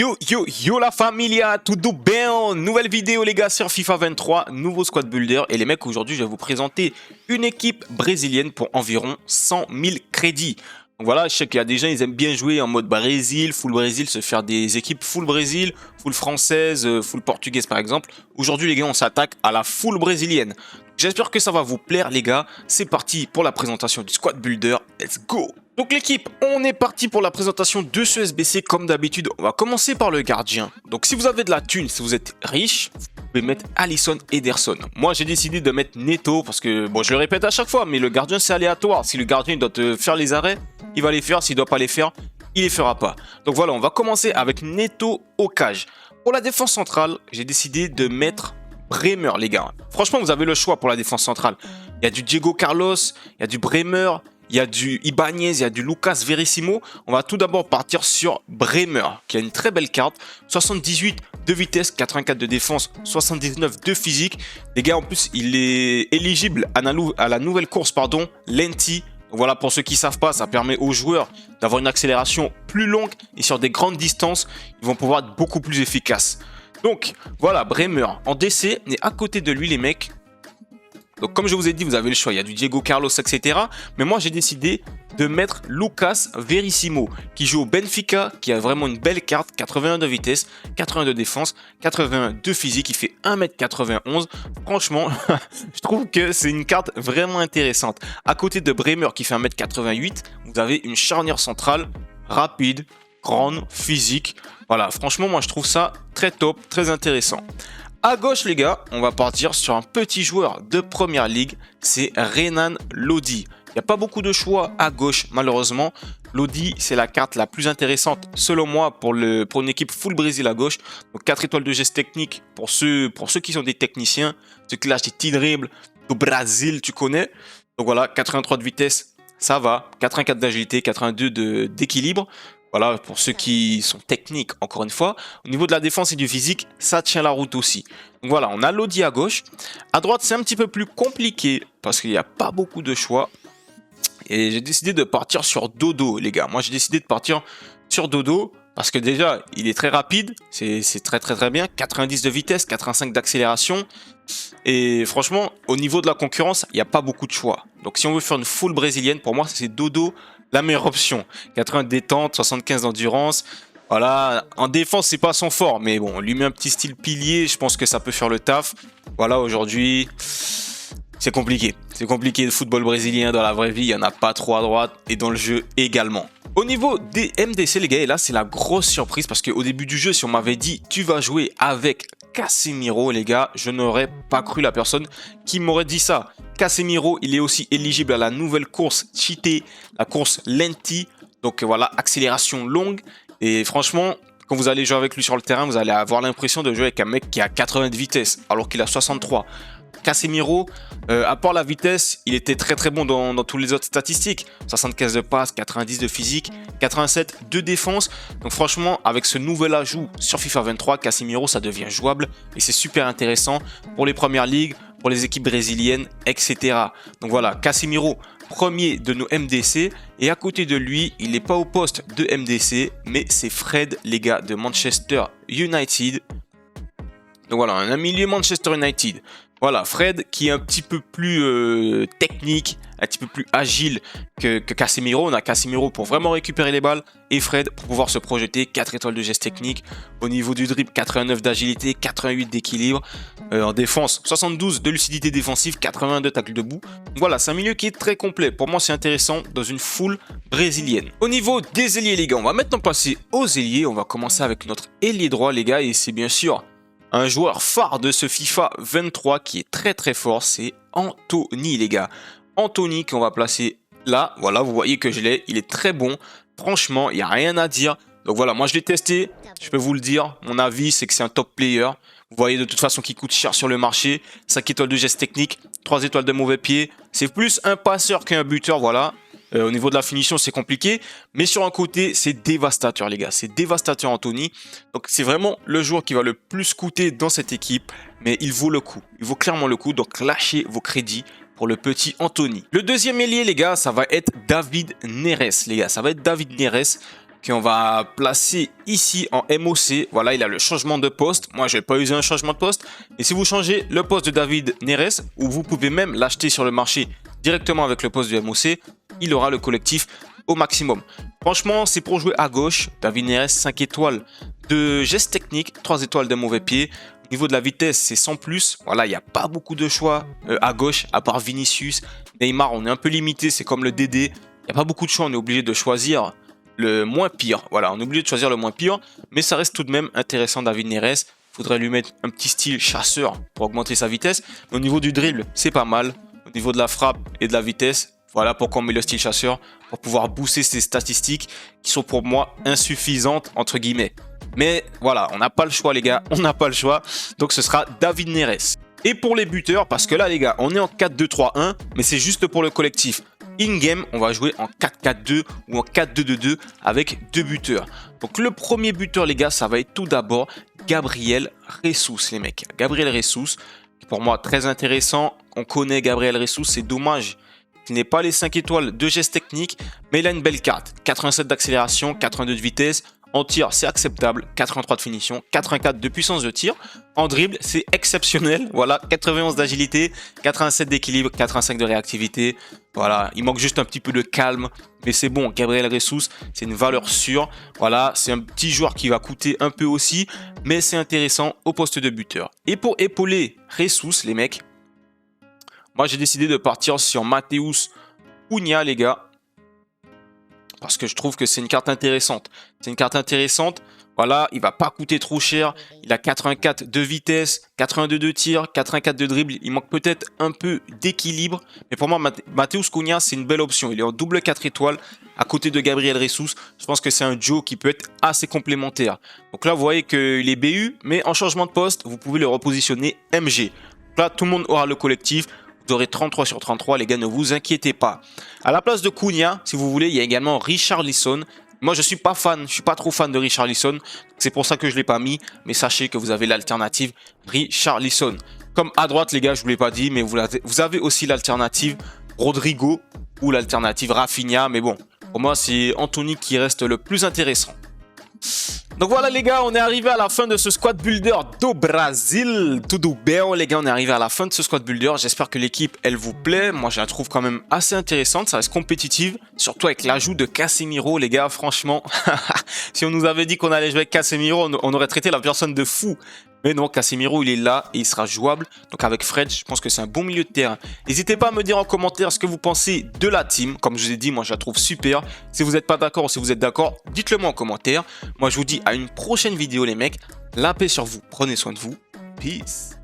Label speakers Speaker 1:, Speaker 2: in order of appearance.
Speaker 1: Yo la familia, tout bien. Nouvelle vidéo les gars sur FIFA 23, nouveau squad builder. Et les mecs, aujourd'hui je vais vous présenter une équipe brésilienne pour environ 100 000 crédits. Donc voilà, je sais qu'il y a des gens, ils aiment bien jouer en mode Brésil, full Brésil, se faire des équipes full Brésil, full française, full portugaise par exemple. Aujourd'hui les gars, on s'attaque à la full brésilienne. J'espère que ça va vous plaire les gars. C'est parti pour la présentation du squad builder. Let's go! Donc l'équipe, on est parti pour la présentation de ce SBC comme d'habitude. On va commencer par le gardien. Donc si vous avez de la thune, si vous êtes riche, vous pouvez mettre Alisson Ederson. Moi j'ai décidé de mettre Neto parce que, bon je le répète à chaque fois, mais le gardien c'est aléatoire. Si le gardien doit te faire les arrêts, il va les faire. S'il ne doit pas les faire, il les fera pas. Donc voilà, on va commencer avec Neto au cage. Pour la défense centrale, j'ai décidé de mettre Bremer les gars. Franchement vous avez le choix pour la défense centrale. Il y a du Diego Carlos, il y a du Bremer, il y a du Ibanez, il y a du Lucas Verissimo. On va tout d'abord partir sur Bremer, qui a une très belle carte. 78 de vitesse, 84 de défense, 79 de physique. Les gars, en plus, il est éligible à la nouvelle course, Lenti. Donc voilà, pour ceux qui ne savent pas, ça permet aux joueurs d'avoir une accélération plus longue et sur des grandes distances, ils vont pouvoir être beaucoup plus efficaces. Donc voilà, Bremer en DC, et à côté de lui, les mecs. Donc comme je vous ai dit, vous avez le choix, il y a du Diego Carlos, etc. Mais moi, j'ai décidé de mettre Lucas Verissimo, qui joue au Benfica, qui a vraiment une belle carte, 81 de vitesse, 81 de défense, 81 de physique, il fait 1m91. Franchement, je trouve que c'est une carte vraiment intéressante. À côté de Bremer, qui fait 1m88, vous avez une charnière centrale rapide, grande, physique. Voilà, franchement, moi, je trouve ça très top, très intéressant. À gauche les gars, on va partir sur un petit joueur de première ligue, c'est Renan Lodi. Il n'y a pas beaucoup de choix à gauche malheureusement. Lodi c'est la carte la plus intéressante selon moi pour une équipe full Brésil à gauche. Donc 4 étoiles de geste technique pour ceux qui sont des techniciens, ceux qui lâchent des petits dribbles, du Brésil tu connais. Donc voilà, 83 de vitesse, ça va, 84 d'agilité, 82 d'équilibre. Voilà, pour ceux qui sont techniques, encore une fois. Au niveau de la défense et du physique, ça tient la route aussi. Donc voilà, on a Lodi à gauche. À droite, c'est un petit peu plus compliqué parce qu'il n'y a pas beaucoup de choix. Et j'ai décidé de partir sur Dodo, les gars. Moi, j'ai décidé de partir sur Dodo parce que déjà, il est très rapide. C'est très bien. 90 de vitesse, 85 d'accélération. Et franchement, au niveau de la concurrence, il n'y a pas beaucoup de choix. Donc si on veut faire une full brésilienne, pour moi, c'est Dodo la meilleure option. 80 de détente, 75 d'endurance. Voilà, en défense, c'est pas son fort. Mais bon, on lui met un petit style pilier. Je pense que ça peut faire le taf. Voilà, aujourd'hui, c'est compliqué. C'est compliqué le football brésilien dans la vraie vie. Il n'y en a pas trop à droite. Et dans le jeu également. Au niveau des MDC, les gars, et là, c'est la grosse surprise. Parce qu'au début du jeu, si on m'avait dit, tu vas jouer avec Casemiro, les gars, je n'aurais pas cru la personne qui m'aurait dit ça. Casemiro, il est aussi éligible à la nouvelle course cheatée, la course Lenti. Donc voilà, accélération longue. Et franchement, quand vous allez jouer avec lui sur le terrain, vous allez avoir l'impression de jouer avec un mec qui a 80 de vitesse, alors qu'il a 63. Casemiro, à part la vitesse, il était très bon dans tous les autres statistiques. 75 de passe, 90 de physique, 87 de défense. Donc franchement, avec ce nouvel ajout sur FIFA 23, Casemiro, ça devient jouable. Et c'est super intéressant pour les premières ligues, pour les équipes brésiliennes, etc. Donc voilà, Casemiro, premier de nos MDC. Et à côté de lui, il n'est pas au poste de MDC, mais c'est Fred, les gars, de Manchester United. Donc voilà, un milieu Manchester United. Voilà, Fred qui est un petit peu plus technique, un petit peu plus agile que Casemiro. On a Casemiro pour vraiment récupérer les balles et Fred pour pouvoir se projeter. 4 étoiles de geste technique. Au niveau du dribble, 89 d'agilité, 88 d'équilibre. En défense, 72 de lucidité défensive, 82 de tacle debout. Voilà, c'est un milieu qui est très complet. Pour moi, c'est intéressant dans une foule brésilienne. Au niveau des ailiers, les gars, on va maintenant passer aux ailiers. On va commencer avec notre ailier droit, les gars, et c'est bien sûr un joueur phare de ce FIFA 23 qui est très fort, c'est Anthony les gars. Anthony qu'on va placer là, voilà, vous voyez que je l'ai, il est très bon. Franchement, il n'y a rien à dire. Donc voilà, moi je l'ai testé, je peux vous le dire. Mon avis, c'est que c'est un top player. Vous voyez de toute façon qu'il coûte cher sur le marché. 5 étoiles de geste technique, 3 étoiles de mauvais pied. C'est plus un passeur qu'un buteur, voilà. Au niveau de la finition, c'est compliqué. Mais sur un côté, c'est dévastateur, les gars. C'est dévastateur, Anthony. Donc, c'est vraiment le joueur qui va le plus coûter dans cette équipe. Mais il vaut le coup. Il vaut clairement le coup. Donc, lâchez vos crédits pour le petit Anthony. Le deuxième ailier, les gars, ça va être David Neres, les gars. Ça va être David Neres. qu'on va placer ici en MOC. Voilà, il a le changement de poste. Moi, je n'ai pas usé un changement de poste. Et si vous changez le poste de David Neres, ou vous pouvez même l'acheter sur le marché directement avec le poste de MOC, il aura le collectif au maximum. Franchement, c'est pour jouer à gauche. David Neres, 5 étoiles de geste technique, 3 étoiles de mauvais pied. Au niveau de la vitesse, c'est 100 plus. Voilà, il n'y a pas beaucoup de choix à gauche, à part Vinicius. Neymar, on est un peu limité, c'est comme le DD. Il n'y a pas beaucoup de choix, on est obligé de choisir le moins pire. Voilà, on est obligé de choisir le moins pire, mais ça reste tout de même intéressant. David Neres, il faudrait lui mettre un petit style chasseur pour augmenter sa vitesse. Mais au niveau du dribble, c'est pas mal. Au niveau de la frappe et de la vitesse, voilà pourquoi on met le style chasseur, pour pouvoir booster ses statistiques qui sont pour moi insuffisantes, entre guillemets. Mais voilà, on n'a pas le choix les gars, on n'a pas le choix. Donc ce sera David Neres. Et pour les buteurs, parce que là les gars, on est en 4-2-3-1, mais c'est juste pour le collectif. In-game, on va jouer en 4-4-2 ou en 4-2-2-2 avec 2 buteurs. Donc le premier buteur les gars, ça va être tout d'abord Gabriel Jesus les mecs. Gabriel Jesus, pour moi très intéressant. On connaît Gabriel Jesus, c'est dommage qu'il n'ait pas les 5 étoiles de geste technique, mais il a une belle carte. 87 d'accélération, 82 de vitesse. En tir, c'est acceptable. 83 de finition, 84 de puissance de tir. En dribble, c'est exceptionnel. Voilà, 91 d'agilité, 87 d'équilibre, 85 de réactivité. Voilà, il manque juste un petit peu de calme. Mais c'est bon, Gabriel Jesus, c'est une valeur sûre. Voilà, c'est un petit joueur qui va coûter un peu aussi. Mais c'est intéressant au poste de buteur. Et pour épauler Jesus, les mecs, moi j'ai décidé de partir sur Matheus Cunha, les gars. Parce que je trouve que c'est une carte intéressante. C'est une carte intéressante. Voilà, il va pas coûter trop cher. Il a 84 de vitesse, 82 de tir, 84 de dribble. Il manque peut-être un peu d'équilibre. Mais pour moi, Matheus Cunha, c'est une belle option. Il est en double 4 étoiles à côté de Gabriel Jesus. Je pense que c'est un duo qui peut être assez complémentaire. Donc là, vous voyez qu'il est BU, mais en changement de poste, vous pouvez le repositionner MG. Donc là, tout le monde aura le collectif. Vous aurez 33 sur 33, les gars, ne vous inquiétez pas. À la place de Cunha, si vous voulez, il y a également Richarlison. Moi, je suis pas fan, je suis pas trop fan de Richarlison. C'est pour ça que je l'ai pas mis. Mais sachez que vous avez l'alternative Richarlison. Comme à droite, les gars, je vous l'ai pas dit, mais vous avez aussi l'alternative Rodrigo ou l'alternative Rafinha. Mais bon, pour moi, c'est Anthony qui reste le plus intéressant. Donc voilà les gars, on est arrivé à la fin de ce squad builder do Brasil. Tudo bem les gars, on est arrivé à la fin de ce squad builder. J'espère que l'équipe, elle vous plaît. Moi, je la trouve quand même assez intéressante. Ça reste compétitive, surtout avec l'ajout de Casemiro, les gars. Franchement, si on nous avait dit qu'on allait jouer avec Casemiro, on aurait traité la personne de fou. Mais non, Casemiro, il est là et il sera jouable. Donc avec Fred, je pense que c'est un bon milieu de terrain. N'hésitez pas à me dire en commentaire ce que vous pensez de la team. Comme je vous ai dit, moi je la trouve super. Si vous n'êtes pas d'accord ou si vous êtes d'accord, dites-le moi en commentaire. Moi je vous dis à une prochaine vidéo les mecs. La paix sur vous, prenez soin de vous. Peace.